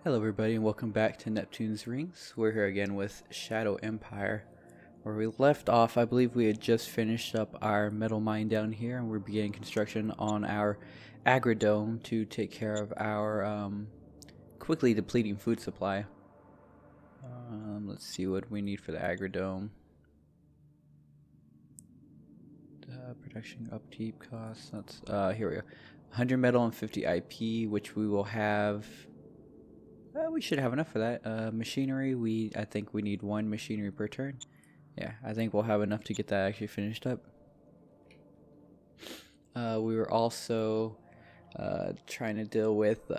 Hello everybody and welcome back to Neptune's Rings. We're here again with Shadow Empire. Where we left off, I believe we had just finished up our metal mine down here and we're beginning construction on our agrodome to take care of our quickly depleting food supply. Let's see what we need for the agrodome. Production upkeep costs, that's, here we go. 100 metal and 50 IP, which we will have. We should have enough for that. Machinery, I think we need one machinery per turn. Yeah, I think we'll have enough to get that actually finished up. We were also trying to deal with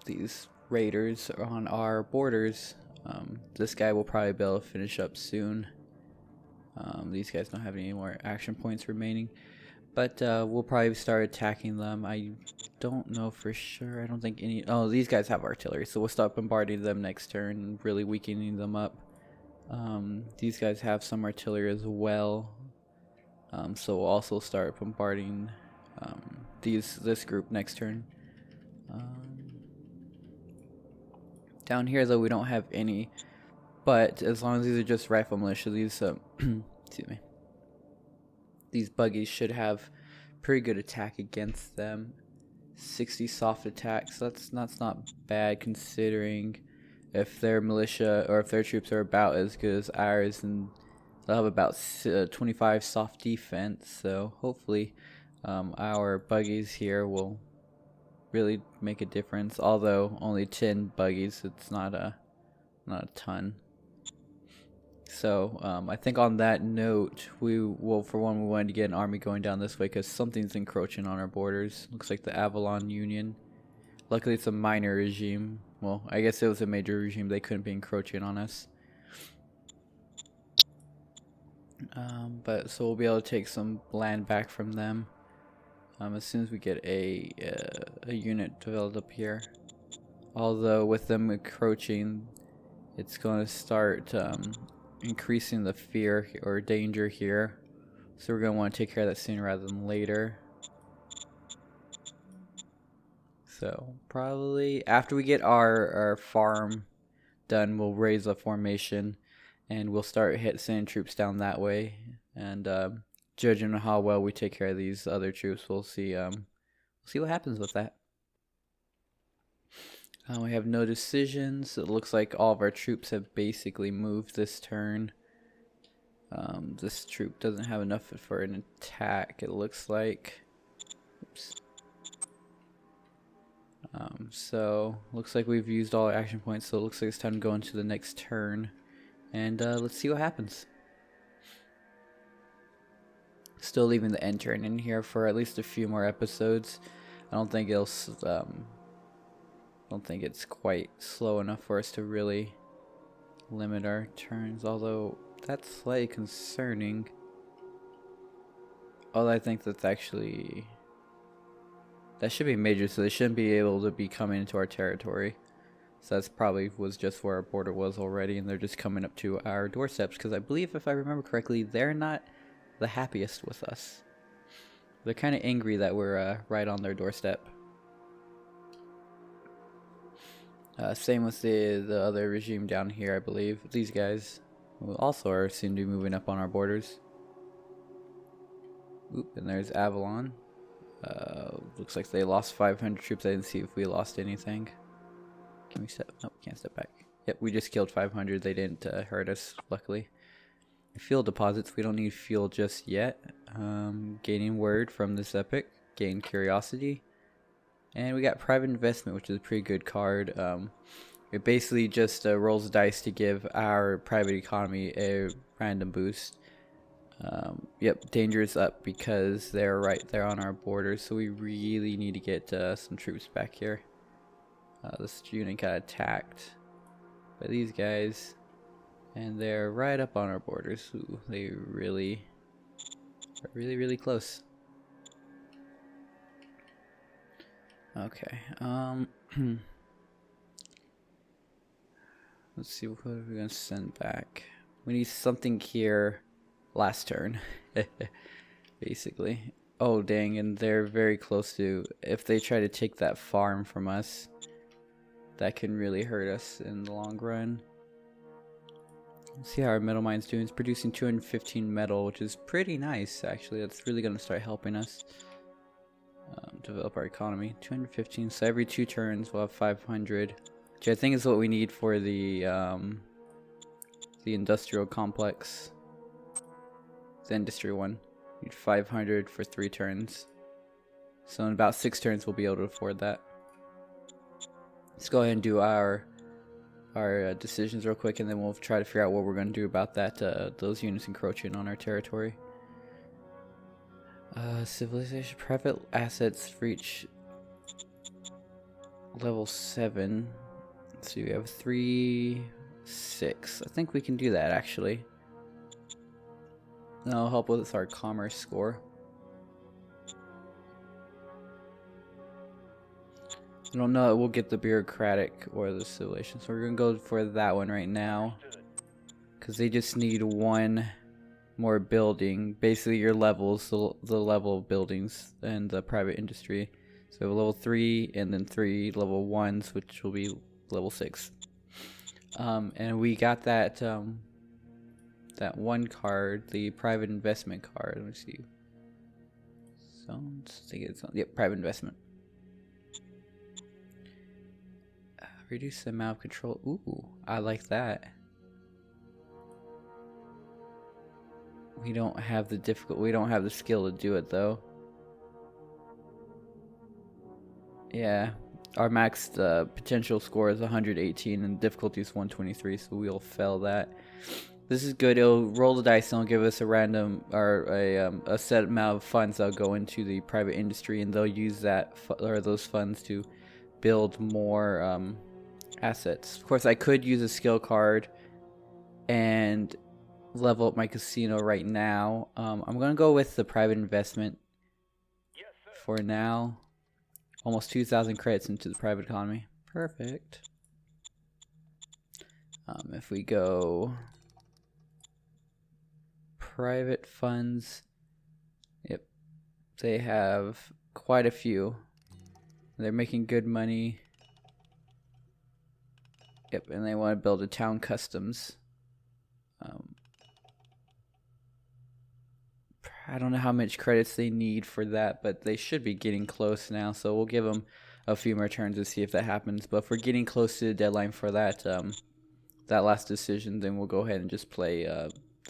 these raiders on our borders. This guy will probably be able to finish up soon. These guys don't have any more action points remaining. But we'll probably start attacking them. I don't know for sure. I don't think any... Oh, these guys have artillery, so we'll start bombarding them next turn and really weakening them up. These guys have some artillery as well. So we'll also start bombarding this group next turn. Down here, though, we don't have any. But as long as these are just rifle militia, these... excuse me. These buggies should have pretty good attack against them. 60 soft attacks. That's not bad considering if their militia or if their troops are about as good as ours, and they'll have about 25 soft defense. So hopefully our buggies here will really make a difference. Although only 10 buggies, it's not a ton. So, I think on that note, for one, we wanted to get an army going down this way because something's encroaching on our borders. Looks like the Avalon Union. Luckily, it's a minor regime. Well, I guess it was a major regime. They couldn't be encroaching on us. So we'll be able to take some land back from them as soon as we get a unit developed up here. Although, with them encroaching, it's going to start... increasing the fear or danger here, so we're going to want to take care of that sooner rather than later. So probably after we get our farm done, we'll raise a formation and we'll start sending troops down that way, and judging on how well we take care of these other troops, we'll see what happens with that. We have no decisions. It looks like all of our troops have basically moved this turn. This troop doesn't have enough for an attack, it looks like. Oops. So, looks like we've used all our action points, so it looks like it's time to go into the next turn. And let's see what happens. Still leaving the end turn in here for at least a few more episodes. I don't think it's quite slow enough for us to really limit our turns, although that's slightly concerning. Although I think that should be major, so they shouldn't be able to be coming into our territory. So that's probably was just where our border was already, and they're just coming up to our doorsteps, because I believe, if I remember correctly, they're not the happiest with us. They're kind of angry that we're right on their doorstep. Same with the other regime down here, I believe. These guys also seem to be moving up on our borders. Oop, and there's Avalon. Looks like they lost 500 troops. I didn't see if we lost anything. Can we step? Nope, can't step back. Yep, we just killed 500. They didn't hurt us, luckily. Fuel deposits. We don't need fuel just yet. Gaining word from this epic. Gain curiosity. And we got private investment, which is a pretty good card. It basically just rolls dice to give our private economy a random boost. Yep, danger is up because they're right there on our borders, so we really need to get some troops back here. This unit got attacked by these guys, and they're right up on our borders. Ooh, they really are really close. Okay, let's see, what are we gonna send back? We need something here last turn, basically. Oh, dang, and they're very close to, if they try to take that farm from us, that can really hurt us in the long run. Let's see how our metal mine's doing. It's producing 215 metal, which is pretty nice, actually. That's really going to start helping us develop our economy. 215, so every 2 turns we'll have 500, which I think is what we need for the industrial complex. The industry one. We need 500 for 3 turns. So in about 6 turns we'll be able to afford that. Let's go ahead and do our decisions real quick, and then we'll try to figure out what we're going to do about that those units encroaching on our territory. Civilization, private assets reach level 7. Let's see, we have 3, 6. I think we can do that actually. That'll help with our commerce score. I don't know, we'll get the bureaucratic or the civilization, so we're gonna go for that one right now, because they just need 1 more building. Basically your levels, the level of buildings and the private industry. So we have level 3 and then 3 level 1s, which will be level 6. And we got that that 1 card, the private investment card. Let me see. So let's think it's private investment. Reduce the amount of control. Ooh, I like that. We don't have the skill to do it though. Yeah, our max potential score is 118 and difficulty is 123, so we'll fail that. This is good. It'll roll the dice and it'll give us a random or a set amount of funds that'll go into the private industry, and they'll use that or those funds to build more assets. Of course, I could use a skill card and level up my casino right now. I'm gonna go with the private investment for now. Almost 2,000 credits into the private economy. Perfect. If we go private funds, yep, they have quite a few. They're making good money. Yep, and they want to build a town customs. I don't know how much credits they need for that, but they should be getting close now, so we'll give them a few more turns to see if that happens. But if we're getting close to the deadline for that that last decision, then we'll go ahead and just play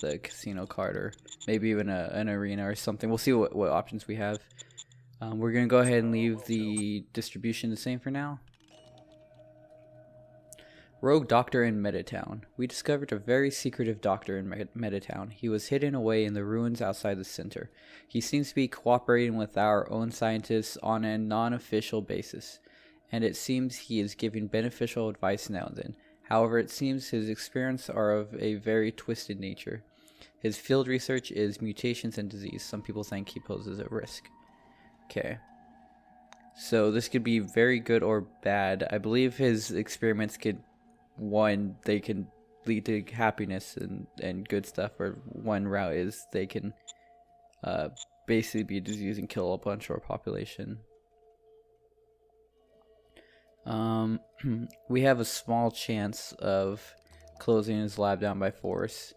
the casino card, or maybe even an arena or something. We'll see what options we have. We're going to go ahead and leave the distribution the same for now. Rogue Doctor in Metatown. We discovered a very secretive doctor in Metatown. He was hidden away in the ruins outside the center. He seems to be cooperating with our own scientists on a non-official basis, and it seems he is giving beneficial advice now and then. However, it seems his experiments are of a very twisted nature. His field research is mutations and disease. Some people think he poses a risk. Okay. So this could be very good or bad. I believe his experiments could... they can lead to happiness and good stuff, or one route is they can basically be disease and kill a bunch of our population. We have a small chance of closing his lab down by force,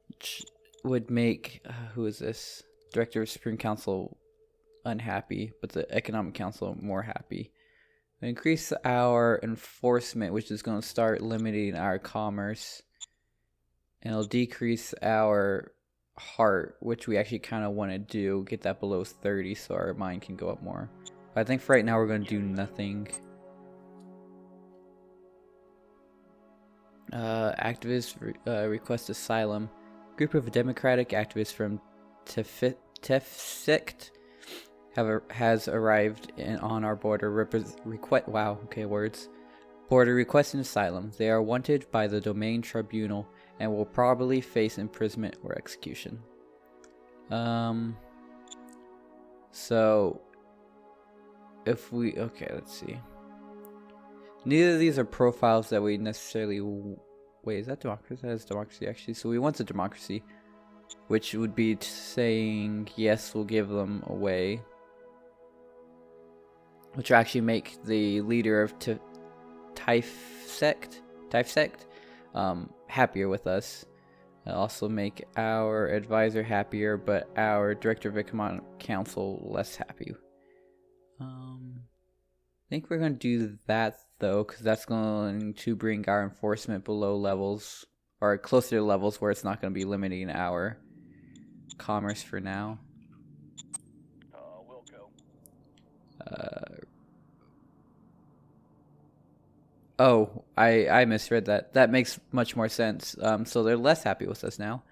which would make who is this? Director of Supreme Council unhappy, but the Economic Council more happy. Increase our enforcement, which is going to start limiting our commerce, and it'll decrease our heart, which we actually kind of want to do, get that below 30 so our mind can go up more. But I think for right now we're going to do nothing. Activists request asylum. Group of democratic activists from Tiefsket has arrived on our border border requesting asylum. They are wanted by the domain tribunal and will probably face imprisonment or execution. So if we let's see. Neither of these are profiles that we necessarily... Wait, is that democracy? That is democracy, actually. So we want a democracy, which would be saying, yes, we'll give them away. Which will actually make the leader of Tiefsket, happier with us. Also make our advisor happier, but our director of economic council less happy. I think we're going to do that though, because that's going to bring our enforcement below levels, or closer to levels where it's not going to be limiting our commerce for now. We'll go. Oh, I misread that. That makes much more sense. So they're less happy with us now.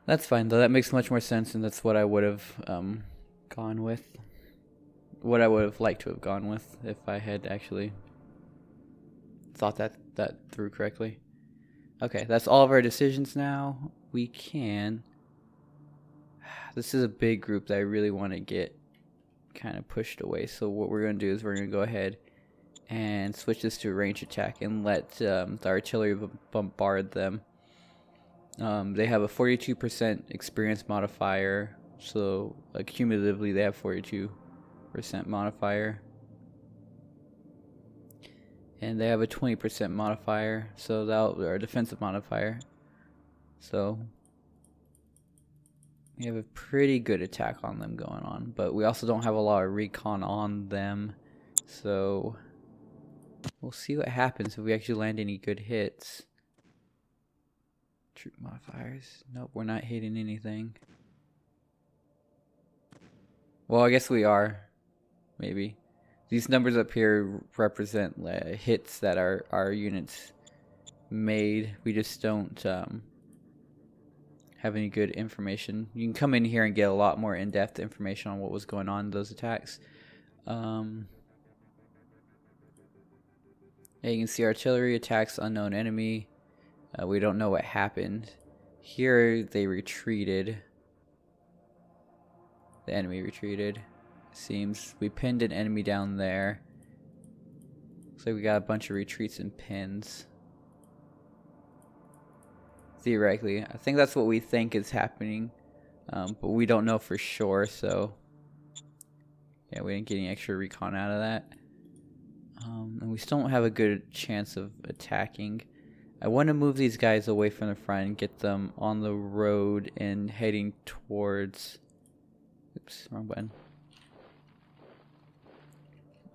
That's fine though. That makes much more sense, and that's what I would have gone with. What I would have liked to have gone with if I had actually thought that through correctly. Okay, that's all of our decisions now. We can. This is a big group that I really want to get kind of pushed away. So what we're going to do is we're going to go ahead and switch this to a range attack and let the artillery bombard them. They have a 42% experience modifier, so cumulatively they have 42% modifier. And they have a 20% modifier, so or defensive modifier. So we have a pretty good attack on them going on, but we also don't have a lot of recon on them, so we'll see what happens if we actually land any good hits. Troop modifiers. Nope, we're not hitting anything. Well, I guess we are. Maybe. These numbers up here represent hits that our units made. We just don't have any good information. You can come in here and get a lot more in-depth information on what was going on in those attacks. Yeah, you can see artillery attacks, unknown enemy. We don't know what happened. Here they retreated. The enemy retreated. Seems we pinned an enemy down there. Looks like we got a bunch of retreats and pins. Theoretically, I think that's what we think is happening, but we don't know for sure. So yeah, we didn't get any extra recon out of that, and we still don't have a good chance of attacking. I want to move these guys away from the front and get them on the road and heading towards... Oops, wrong button.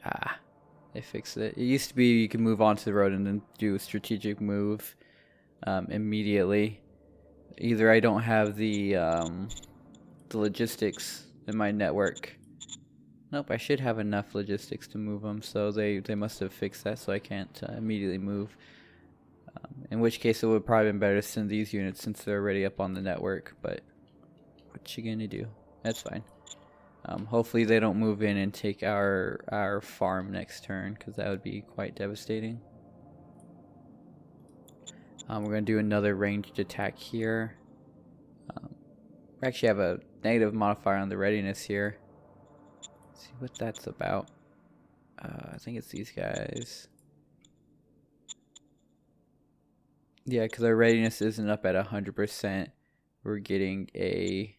Ah, they fixed it. It used to be you could move onto the road and then do a strategic move immediately. Either I don't have the logistics in my network. Nope, I should have enough logistics to move them, so they must have fixed that so I can't immediately move. In which case it would probably been better to send these units since they're already up on the network, but what you gonna do? That's fine. Hopefully they don't move in and take our farm next turn, because that would be quite devastating. We're going to do another ranged attack here. We actually have a negative modifier on the readiness here. Let's see what that's about. I think it's these guys. Yeah, because our readiness isn't up at 100%. We're getting a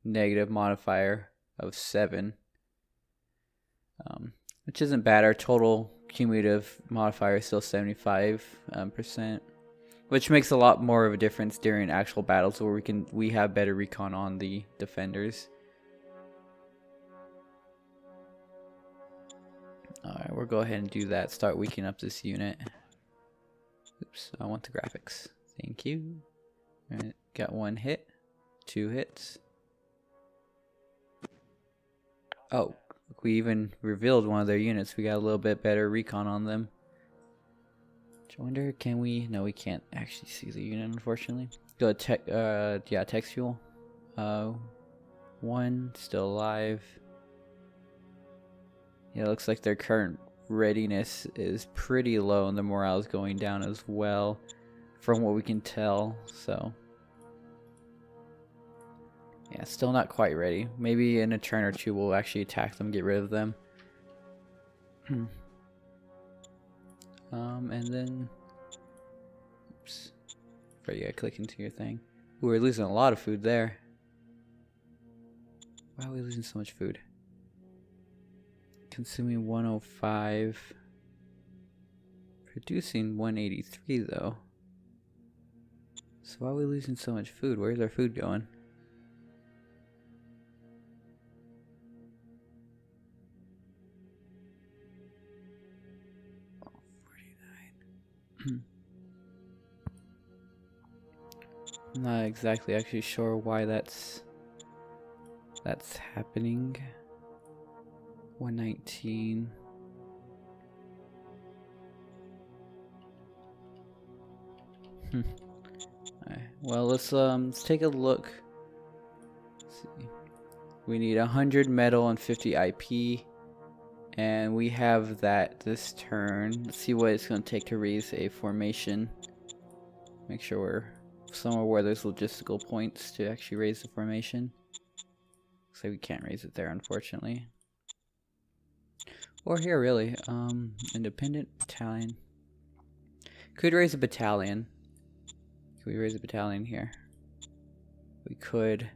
negative modifier of 7. Which isn't bad. Our total cumulative modifier is still 75%, which makes a lot more of a difference during actual battles where we have better recon on the defenders. Alright, we'll go ahead and do that. Start weakening up this unit. Oops, I want the graphics. Thank you. Alright, got 1 hit, 2 hits. Oh, we even revealed one of their units. We got a little bit better recon on them. I wonder, can we? No, we can't actually see the unit, unfortunately. Go to text fuel. 1 still alive. Yeah, it looks like their current readiness is pretty low, and the morale is going down as well, from what we can tell. So yeah, still not quite ready. Maybe in a turn or two we'll actually attack them, get rid of them. And then, oops, before you gotta click into your thing. Ooh, we're losing a lot of food there. Why are we losing so much food? Consuming 105. Producing 183 though. So why are we losing so much food? Where's our food going? Oh, 49. I'm not exactly actually sure why that's happening. 119. Alright, well let's take a look. Let's see. We need 100 metal and 50 IP, and we have that this turn. Let's see what it's going to take to raise a formation. Make sure we're somewhere where there's logistical points to actually raise the formation. Looks like we can't raise it there, unfortunately. Or here, really. Independent battalion. Could raise a battalion. Could we raise a battalion here? We could.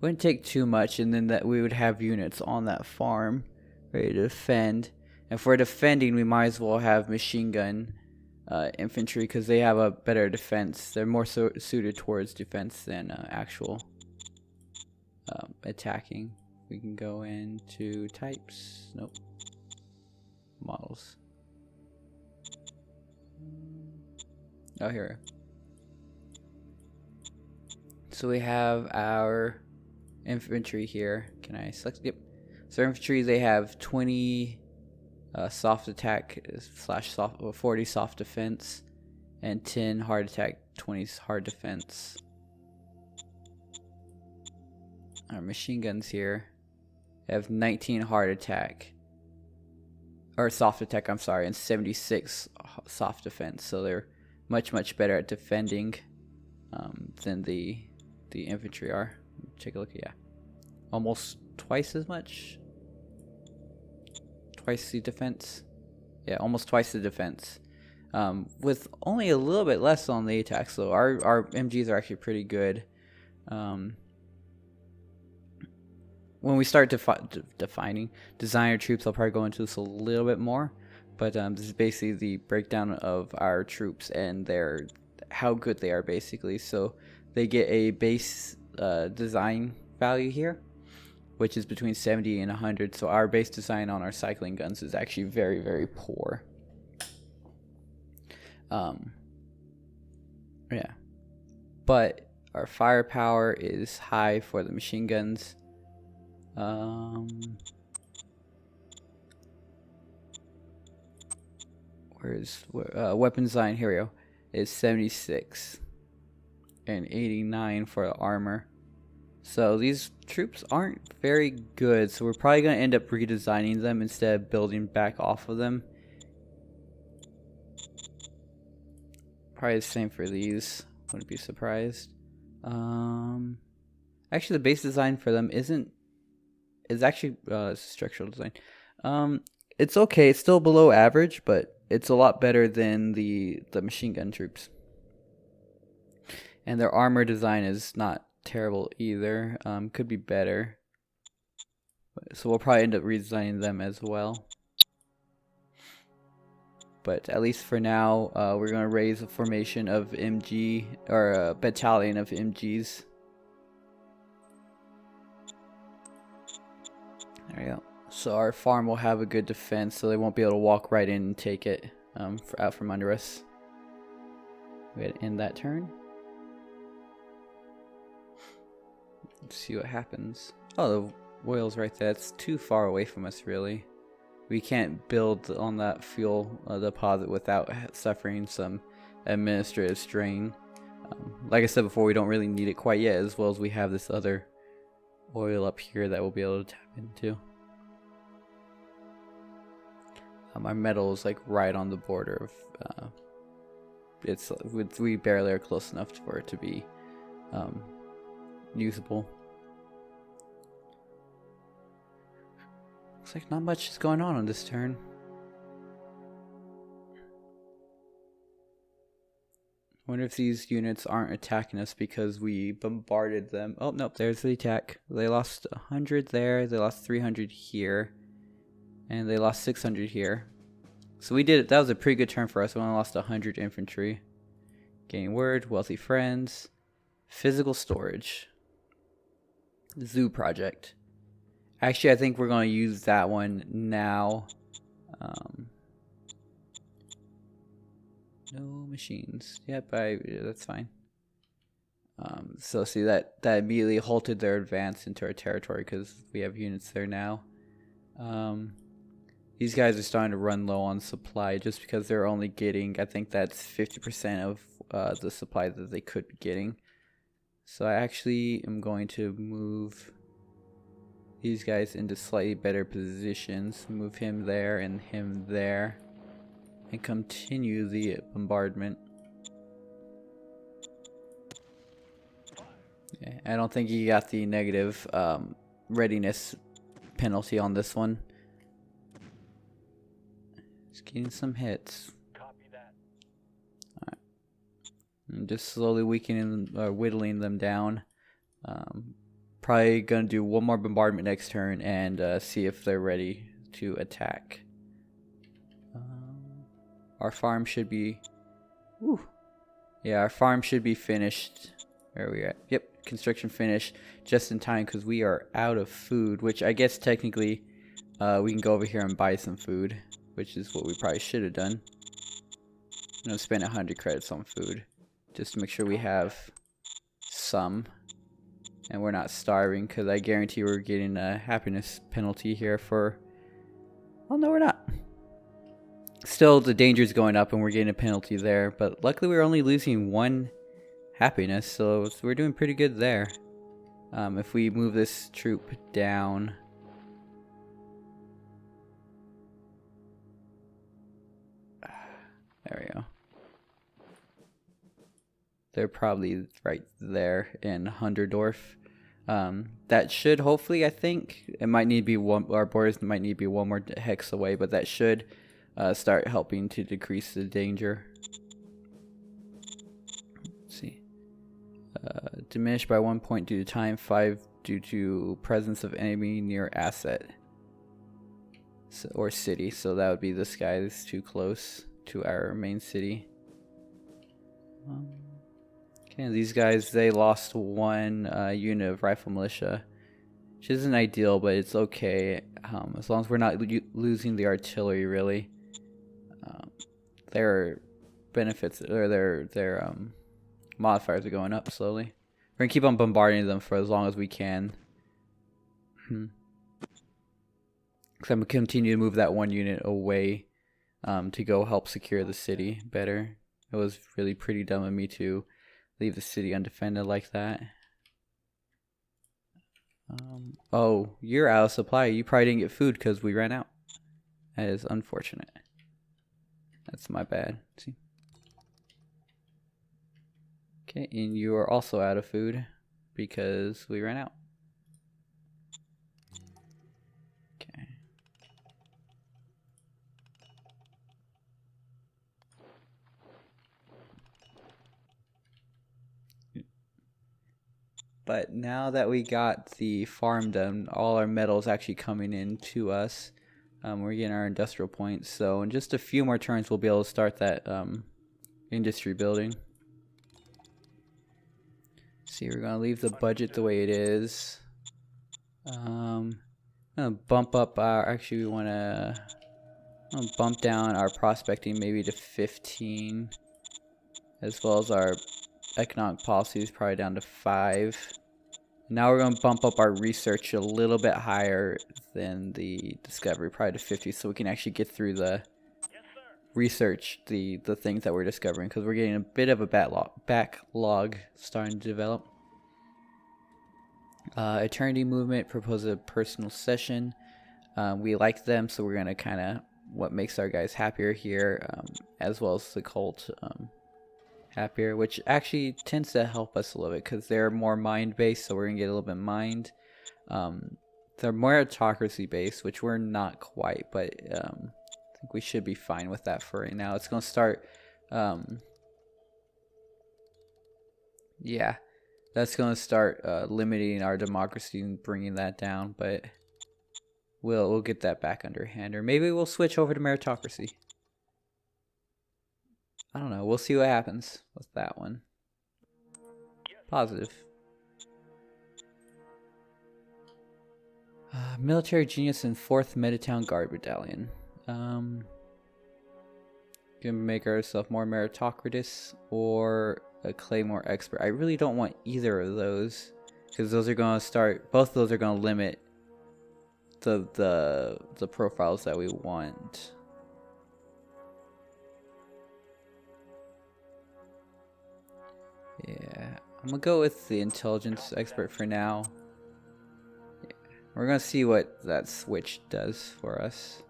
Wouldn't take too much, and then that we would have units on that farm ready to defend. And for defending, we might as well have machine gun infantry, because they have a better defense. They're more suited towards defense than actual attacking. We can go into types. Nope. Models. Oh, here. So we have our infantry here. Can I select? Yep. So infantry, they have 20 soft attack / 40 soft defense, and 10 hard attack, 20 hard defense. Our machine guns here have 19 hard attack, or soft attack, I'm sorry, and 76 soft defense. So they're much better at defending than the infantry are. Take a look. Yeah, almost twice as much. Twice the defense. Yeah, almost twice the defense. With only a little bit less on the attack. So our MGs are actually pretty good. When we start defining designer troops, I'll probably go into this a little bit more. But this is basically the breakdown of our troops and how good they are, basically. So they get a base design value here, which is between 70 and 100. So our base design on our cycling guns is actually very poor. Yeah, but our firepower is high for the machine guns. Where's weapon design? Here we go. Is 76 and 89 for the armor. So these troops aren't very good, so we're probably going to end up redesigning them instead of building back off of them. Probably the same for these. Wouldn't be surprised. Actually, the base design for them is actually structural design. It's okay. It's still below average, but it's a lot better than the machine gun troops. And their armor design is not terrible either. Could be better. So we'll probably end up redesigning them as well. But at least for now, we're going to raise a formation of MG, or a battalion of MGs. There we go. So our farm will have a good defense, so they won't be able to walk right in and take it out from under us. We're going to end that turn. Let's see what happens. Oh, the oil's right there. It's too far away from us, really. We can't build on that fuel deposit without suffering some administrative strain. Like I said before, we don't really need it quite yet, as well as we have this other oil up here that we'll be able to tap into. Our metal is like right on the border of we barely are close enough for it to be usable. Looks like not much is going on this turn. I wonder if these units aren't attacking us because we bombarded them. Oh, nope, there's the attack. They lost 100 there. They lost 300 here. And they lost 600 here. So we did it. That was a pretty good turn for us. We only lost 100 infantry. Gain word, wealthy friends, physical storage, zoo project. Actually, I think we're going to use that one now. No machines. Yep, that's fine. So see that immediately halted their advance into our territory because we have units there now. These guys are starting to run low on supply just because they're only getting, I think that's 50% of the supply that they could be getting. So I actually am going to move these guys into slightly better positions. Move him there and him there. And continue the bombardment. Okay, I don't think he got the negative readiness penalty on this one. Just getting some hits. Copy that. Alright. I'm just slowly weakening or whittling them down. Probably gonna do one more bombardment next turn and see if they're ready to attack. Our farm should be... Woo. Yeah, our farm should be finished. Where are we at? Yep, construction finished just in time because we are out of food, which I guess technically we can go over here and buy some food, which is what we probably should have done. I'm going to spend 100 credits on food just to make sure we have some and we're not starving because I guarantee we're getting a happiness penalty here for... Oh, no, we're not. Still, the danger is going up and we're getting a penalty there, but luckily we're only losing 1 happiness, so we're doing pretty good there. If we move this troop down... There we go. They're probably right there in Hunderdorf. That should hopefully, I think, it might need to be one, our borders might need to be 1 more hex away, but that should start helping to decrease the danger. Let's see. Diminished by 1 point due to time, 5 due to presence of enemy near asset or city. So that would be this guy that's too close to our main city. Okay, these guys, they lost 1 unit of rifle militia, which isn't ideal, but it's okay as long as we're not losing the artillery. Really, their benefits or their modifiers are going up slowly. We're gonna keep on bombarding them for as long as we can. Because I'm gonna continue to move that 1 unit away to go help secure the city better. It was really pretty dumb of me to leave the city undefended like that. Oh, you're out of supply. You probably didn't get food because we ran out. That is unfortunate. That's my bad. See? Okay, and you are also out of food because we ran out. Okay. But now that we got the farm done, all our metal's actually coming in to us. We're getting our industrial points. So in just a few more turns, we'll be able to start that industry building. See, we're gonna leave the budget the way it is. I'm gonna bump up our. Actually, we wanna bump down our prospecting maybe to 15, as well as our economic policy is probably down to 5. Now we're going to bump up our research a little bit higher than the discovery, probably to 50, so we can actually get through the research, the things that we're discovering, because we're getting a bit of a backlog starting to develop. Eternity Movement proposes a personal session. We like them, so we're going to kind of what makes our guys happier here, as well as the cult happier, which actually tends to help us a little bit because they're more mind based, so we're gonna get a little bit mind. They're more autocracy based, which we're not quite, but I think we should be fine with that for right now. It's gonna start yeah, that's gonna start limiting our democracy and bringing that down, but we'll get that back underhand, or maybe we'll switch over to meritocracy. I don't know. We'll see what happens with that one. Positive. Military genius in 4th Meditown Guard Battalion. Gonna make ourselves more meritocratus or a Claymore expert. I really don't want either of those, because those are gonna start. Both of those are gonna limit the profiles that we want. Yeah, I'm gonna go with the intelligence expert for now. Yeah. We're gonna see what that switch does for us.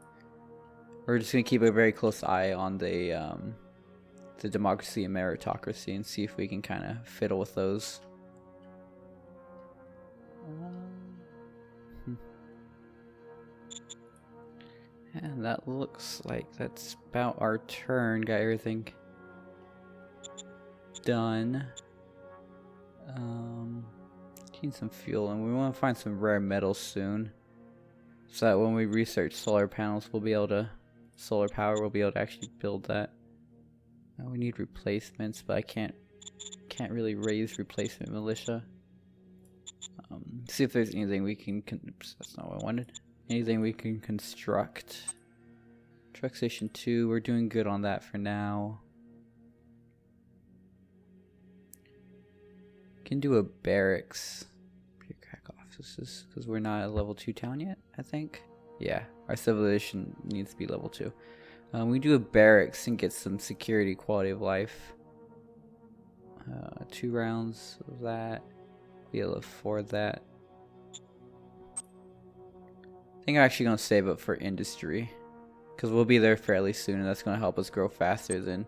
We're just gonna keep a very close eye on the democracy and meritocracy and see if we can kind of fiddle with those. And that looks like that's about our turn. Got everything done. Need some fuel, and we want to find some rare metals soon, so that when we research solar panels, we'll be able to solar power. We'll be able to actually build that. We need replacements, but I can't really raise replacement militia. See if there's anything we can. Oops, that's not what I wanted. Anything we can construct. Truck station 2. We're doing good on that for now. Can do a barracks. Bureaucratic offices, because we're not a level 2 town yet, I think. Yeah, our civilization needs to be level 2. We do a barracks and get some security, quality of life. 2 rounds of that. Be able to afford that. I think I'm actually going to save up for industry, because we'll be there fairly soon, and that's going to help us grow faster than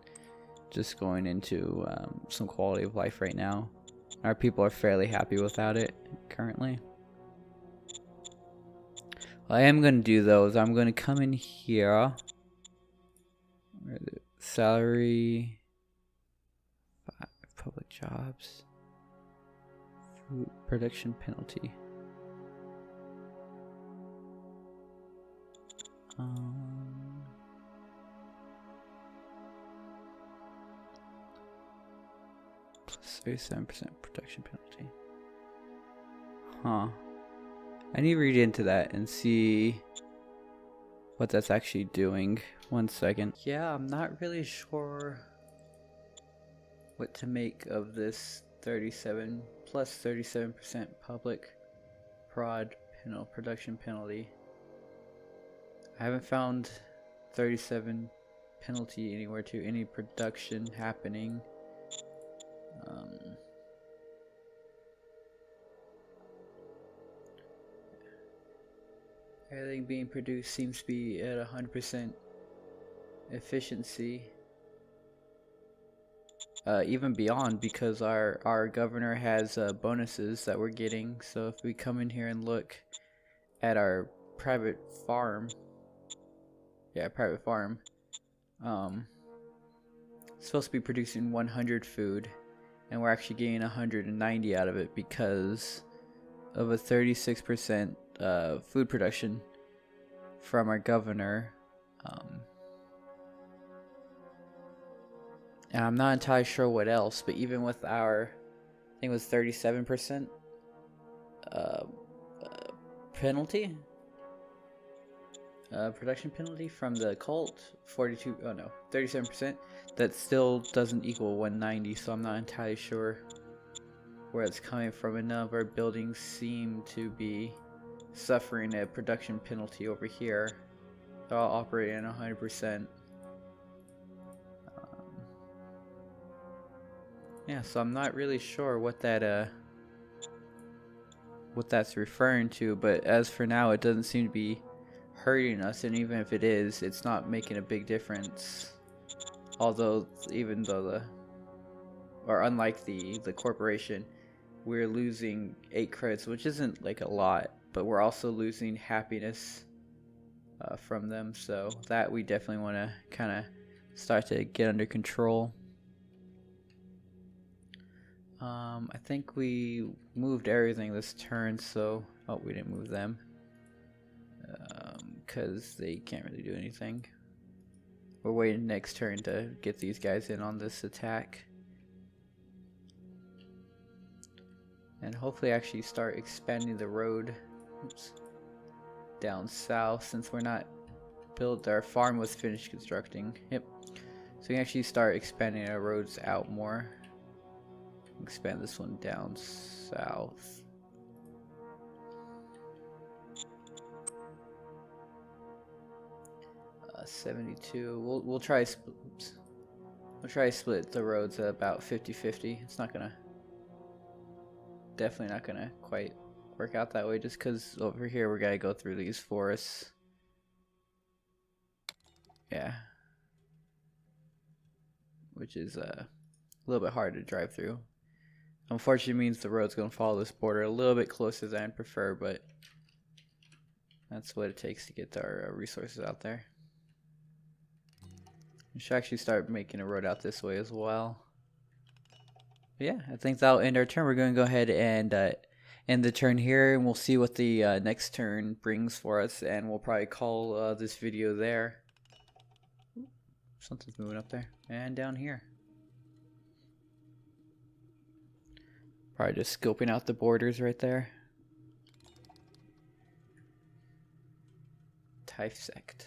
just going into some quality of life right now. Our people are fairly happy without it currently. What I am going to do though is I'm going to come in here. Where is it? Salary. 5 public jobs. Food production penalty. Plus 37% production penalty. Huh. I need to read into that and see what that's actually doing. 1 second. Yeah, I'm not really sure what to make of this 37 plus 37% public production penalty. I haven't found 37 penalty anywhere to any production happening. Everything being produced seems to be at 100% efficiency. Even beyond, because our governor has bonuses that we're getting. So if we come in here and look at our private farm, private farm, it's supposed to be producing 100 food, and we're actually getting 190 out of it because of a 36% food production from our governor. And I'm not entirely sure what else, but even with our, I think it was 37% penalty, production penalty from the cult, 37%, that still doesn't equal 190, so I'm not entirely sure where it's coming from. And none of our buildings seem to be suffering a production penalty over here. They're all operating at 100%. Yeah, so I'm not really sure what that what that's referring to, but as for now, it doesn't seem to be hurting us, and even if it is, it's not making a big difference. Although, unlike the corporation, we're losing 8 credits, which isn't like a lot, but we're also losing happiness from them, so that we definitely want to kind of start to get under control. I think we moved everything this turn, so... Oh, we didn't move them. because they can't really do anything. We're waiting next turn to get these guys in on this attack. And hopefully actually start expanding the road. Oops. Down south, since we're not built, our farm was finished constructing. Yep. So we can actually start expanding our roads out more. Expand this one down south. 72. We'll try split the roads at about 50-50. It's not gonna, definitely not gonna quite work out that way, just because over here we gotta go through these forests. Yeah, which is a little bit hard to drive through. Unfortunately, means the road's gonna follow this border a little bit closer than I'd prefer, but that's what it takes to get our resources out there. We should actually start making a road out this way as well. But yeah, I think that'll end our turn. We're going to go ahead and end the turn here, and we'll see what the next turn brings for us, and we'll probably call this video there. Something's moving up there and down here. Probably just scoping out the borders right there. Tiefsket.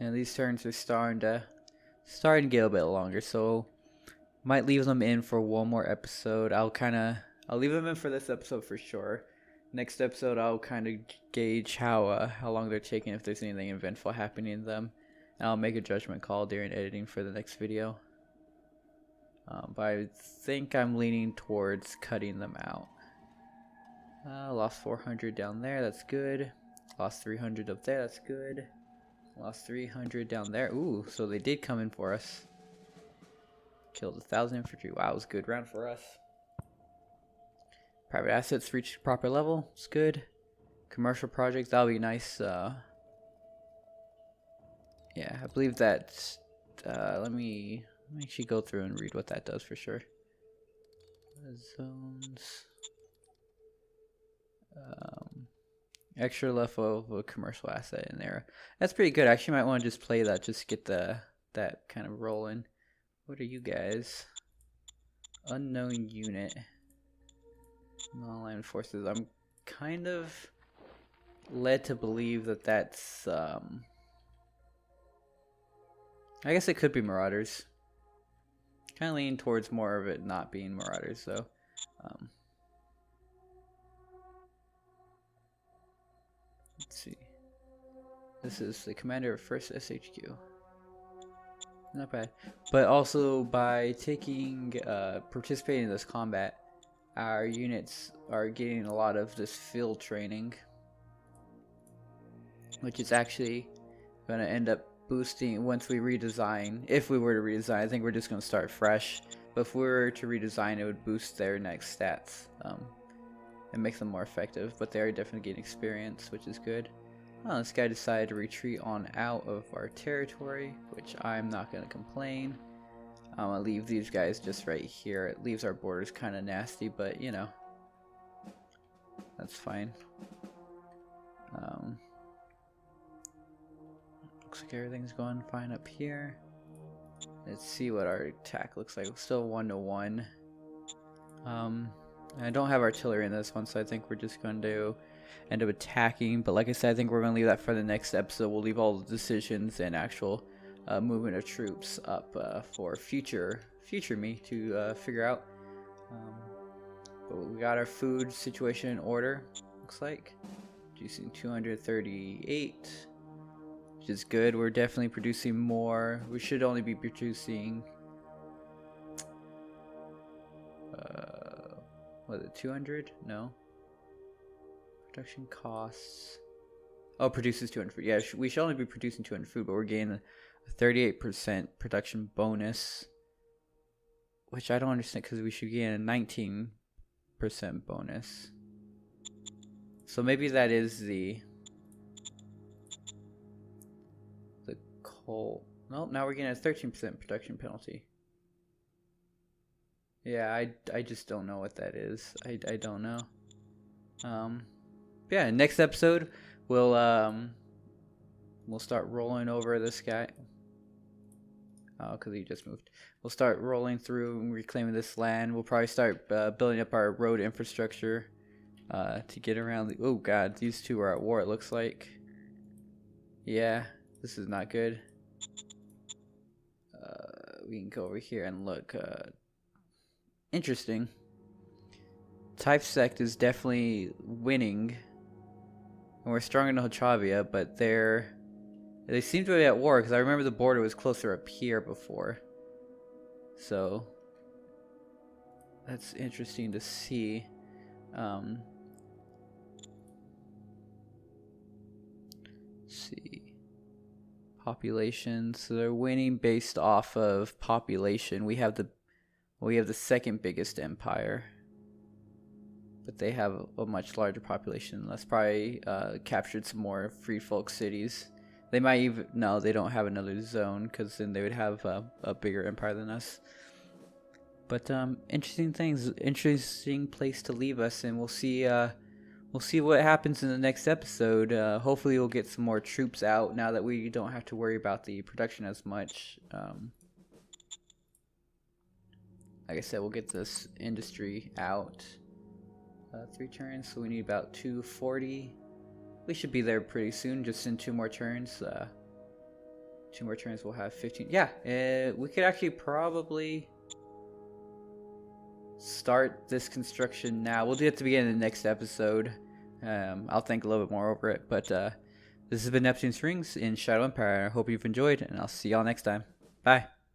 And these turns are starting to get a bit longer, so might leave them in for one more episode. I'll leave them in for this episode for sure. Next episode, I'll kind of gauge how long they're taking, if there's anything eventful happening in them, and I'll make a judgment call during editing for the next video. But I think I'm leaning towards cutting them out. Lost 400 down there, that's good. Lost 300 up there, that's good. Lost 300 down there. Ooh, so they did come in for us. Killed 1,000 infantry. Wow, it was a good round for us. Private assets reached proper level. It's good. Commercial projects, that'll be nice. Yeah, I believe that. Let me actually go through and read what that does for sure. Zones. Extra left of a commercial asset in there. That's pretty good. I actually might want to just play that, just get that kind of rolling. What are you guys? Unknown unit. Non-aligned forces. I'm kind of led to believe that that's I guess it could be marauders. Kind of lean towards more of it not being marauders though. Let's see. This is the commander of 1st SHQ. Not bad. But also by participating in this combat, our units are getting a lot of this field training, which is actually going to end up boosting once we redesign. If we were to redesign, I think we're just going to start fresh. But if we were to redesign, it would boost their next stats. And make them more effective, but they are definitely getting experience, which is good. Oh, this guy decided to retreat on out of our territory, which I'm not going to complain. I'm going to leave these guys just right here. It leaves our borders kind of nasty, but you know, that's fine. Looks like everything's going fine up here. Let's see what our attack looks like. Still 1-1. I don't have artillery in this one, so I think we're just going to end up attacking. But like I said, I think we're going to leave that for the next episode. We'll leave all the decisions and actual movement of troops up for future me to figure out. But we got our food situation in order, looks like. Producing 238, which is good. We're definitely producing more. We should only be producing... was it 200? No. Production costs. Oh, produces 200 food. Yeah, we should only be producing 200 food, but we're getting a 38% production bonus, which I don't understand because we should gain a 19% bonus. So maybe that is the coal. No, now we're getting a 13% production penalty. Yeah, I just don't know what that is. I don't know. Yeah, next episode we'll start rolling over this guy. Oh, because he just moved. We'll start rolling through and reclaiming this land. We'll probably start building up our road infrastructure to get around. Oh God, these two are at war. It looks like. Yeah, this is not good. We can go over here and look. Interesting. Tiefsket is definitely winning, and we're stronger than Hochavia, but they seem to be at war because I remember the border was closer up here before. So that's interesting to see. Let's see. Population. So they're winning based off of population. We have the second biggest empire, but they have a much larger population. That's probably captured some more free folk cities. They might even no, they don't have another zone because then they would have a bigger empire than us. But interesting things, interesting place to leave us, and we'll see what happens in the next episode. Hopefully, we'll get some more troops out now that we don't have to worry about the production as much. Like I said, we'll get this industry out. 3 turns, so we need about 240. We should be there pretty soon, just in 2 more turns. 2 more turns, we'll have 15. Yeah, we could actually probably start this construction now. We'll do it at the beginning of the next episode. I'll think a little bit more over it. But this has been Neptune's Rings in Shadow Empire. I hope you've enjoyed, and I'll see y'all next time. Bye.